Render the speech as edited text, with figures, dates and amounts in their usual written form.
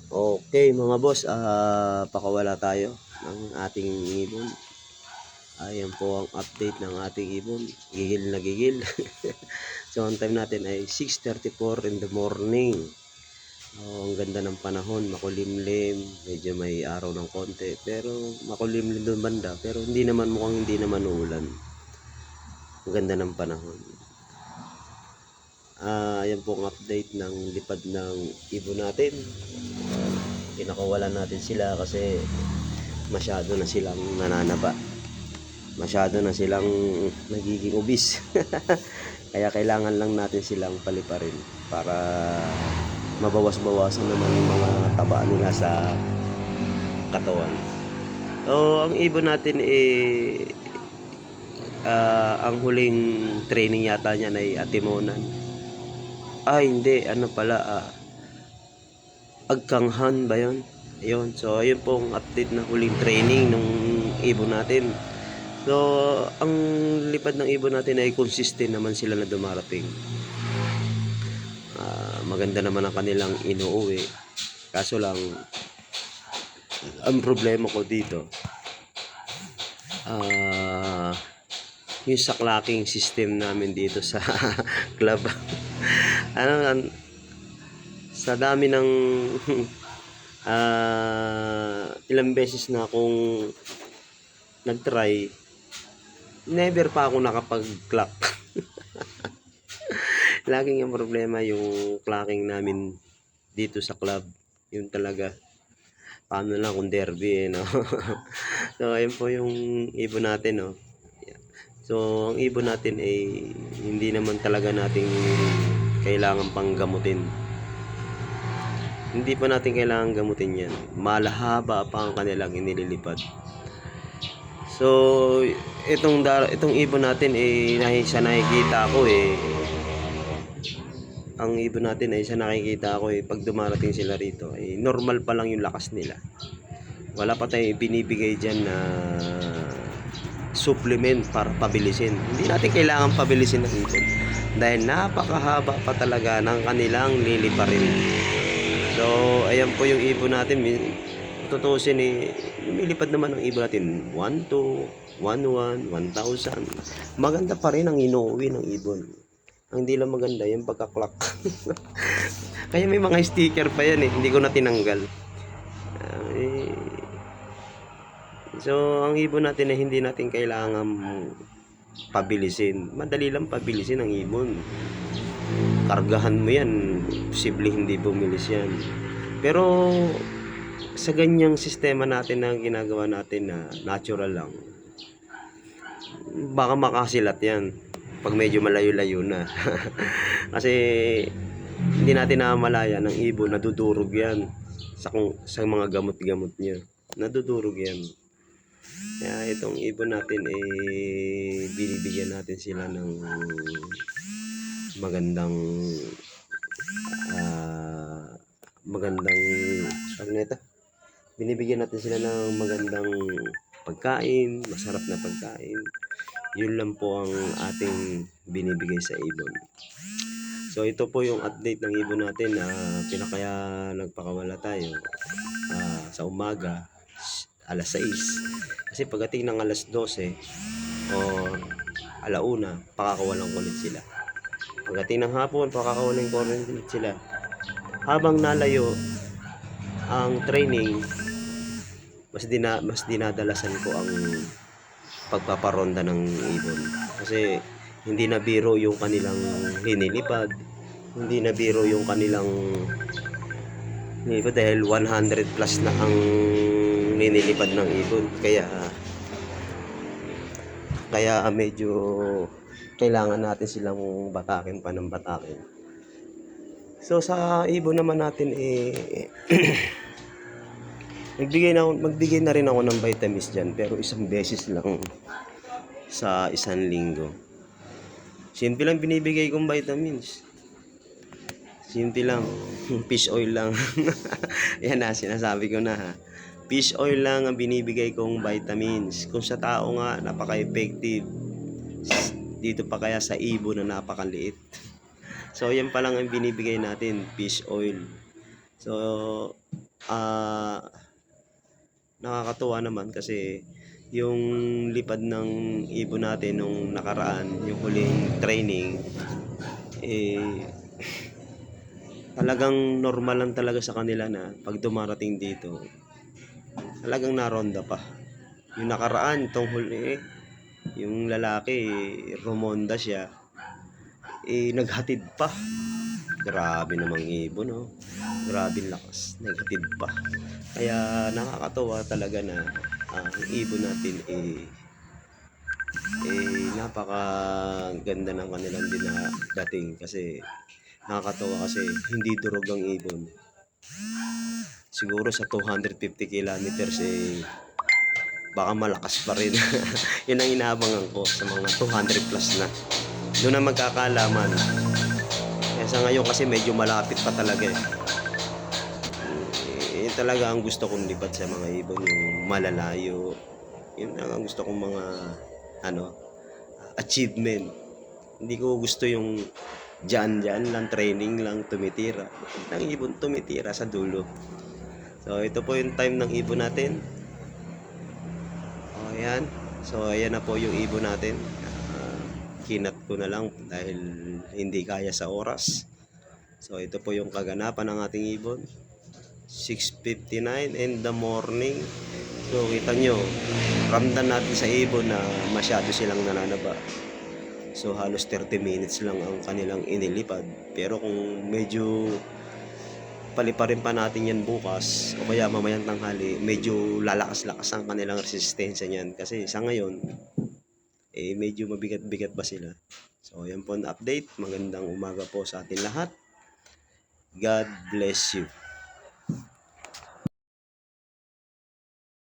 Okay mga boss, pakawala tayo ng ating ibon. Ayan po ang update ng ating ibon. Gigil na gigil. So ang time natin ay 6:34 in the morning. Ang ganda ng panahon, makulimlim, medyo may araw ng konti, pero makulimlim doon banda, pero hindi naman uulan. Ang ganda ng panahon. Ayan po ang update ng lipad ng ibon natin. Pinakawalan natin sila kasi masyado na silang nananaba, masyado na silang nagiging obese. Kaya kailangan lang natin silang paliparin para mabawas-bawasan naman yung mga taba nila sa katawan. So ang ibon natin ang huling training yata niya ay Atimonan. Hindi, ano pala, Agkanghan ba yun? Ayun, so ayun pong update na huling training ng ibon natin. So ang lipad ng ibon natin ay consistent naman sila na dumarating. Maganda naman ang kanilang inuuwi, kaso lang ang problema ko dito yung sa clocking system namin dito sa club. Sa dami ng ilang beses na akong nagtry, never pa ako nakapag-clock. Laging yung problema yung clocking namin dito sa club. Yun talaga. Paano lang kung derby, no? So, ayun po yung ibon natin, no? So, ang ibon natin ay hindi naman talaga nating kailangan pang gamutin. Hindi pa natin kailangan gamutin yan. Malahaba pa ang kanilang inililipad. So, itong ibon natin sa nakikita ko ang ibon natin ay sa nakikita ko pag dumarating sila rito normal pa lang yung lakas nila. Wala pa tayong binibigay dyan na supplement para pabilisin. Hindi natin kailangan pabilisin ng ibon dahil napakahaba pa talaga ng kanilang liliparin. So ayan po yung ibon natin. Tutusin lumilipad naman ang ibon natin 1-2, 1-1, 1,000. Maganda pa rin ang inuuwi ng ibon. Ang hindi lang maganda yung pagka-clock. Kaya may mga sticker pa yan hindi ko na tinanggal. So ang ibon natin hindi natin kailangan pabilisin. Madali lang pabilisin ang ibon. Kargahan mo yan, posible hindi bumilis yan. Pero sa ganyang sistema natin na ginagawa natin na natural lang, baka makasilat yan pag medyo malayo-layo na. Kasi hindi natin namamalayan ng ibon, nadudurog yan sa mga gamot-gamot niya, nadudurog yan. Kaya itong ibon natin binibigyan natin sila ng magandang binibigyan natin sila ng magandang pagkain, masarap na pagkain. Yun lang po ang ating binibigay sa ibon. So ito po yung update ng ibon natin na pinakaya nagpakawala tayo sa umaga alas 6. Kasi pagdating ng alas 12 o alauna, pakakawalan ko ulit sila. Pagdating ng hapon, pakakawalan ko ulit sila. Habang nalayo ang training, mas dinadalasan ko ang pagpaparonda ng ibon. Kasi hindi na biro yung kanilang linilipad, hindi na biro yung kanilang dahil 100 plus na ang ninilipad ng ibon. Kaya medyo kailangan natin silang batakin pa ng batakin. So sa ibon naman natin magbigay na rin ako ng vitamins dyan, pero isang beses lang sa isang linggo. Simple lang binibigay kong vitamins. Simple lang. Fish oil lang. Yan na, sinasabi ko na ha. Fish oil lang ang binibigay kong vitamins. Kung sa tao nga, napaka-effective. Dito pa kaya sa ibon na napakaliit. So yan pa lang ang binibigay natin, fish oil. So, nakakatuwa naman kasi yung lipad ng ibon natin nung nakaraan, yung huling training, eh, talagang normal lang talaga sa kanila na pag dumarating dito, talagang naronda pa. Yung nakaraan, itong huli, yung lalaki, rumonda siya, naghatid pa. Grabe namang ibon, no? Grabe lakas, naghatid pa. Kaya nakakatawa talaga na ang ibon natin napakaganda ng kanilang dating kasi nakakatawa kasi hindi durog ang ibon. Siguro sa 250 kilometers baka malakas pa rin. Yun ang inaabangan ko sa mga 200 plus na. Doon na magkakalaman. Kaya sa ngayon kasi medyo malapit pa talaga eh. Yun talaga ang gusto kong lipat sa mga ibon, yung malalayo. Yun ang gusto kong mga achievement. Hindi ko gusto yung dyan lang, training lang, tumitira. Ang ibon tumitira sa dulo. So ito po yung time ng ibon natin. O ayan. So ayan na po yung ibon natin. Kinat ko na lang dahil hindi kaya sa oras. So ito po yung kaganapan ng ating ibon. 6:59 in the morning. So kita nyo, ramdam natin sa ibon na masyado silang nananaba. So halos 30 minutes lang ang kanilang inilipad. Pero kung medyo paliparin pa natin yan bukas o kaya mamayang tanghali, medyo lalakas-lakas ang kanilang resistensya niyan. Kasi sa ngayon, medyo mabigat-bigat ba sila. So yan po ang update. Magandang umaga po sa atin lahat. God bless you.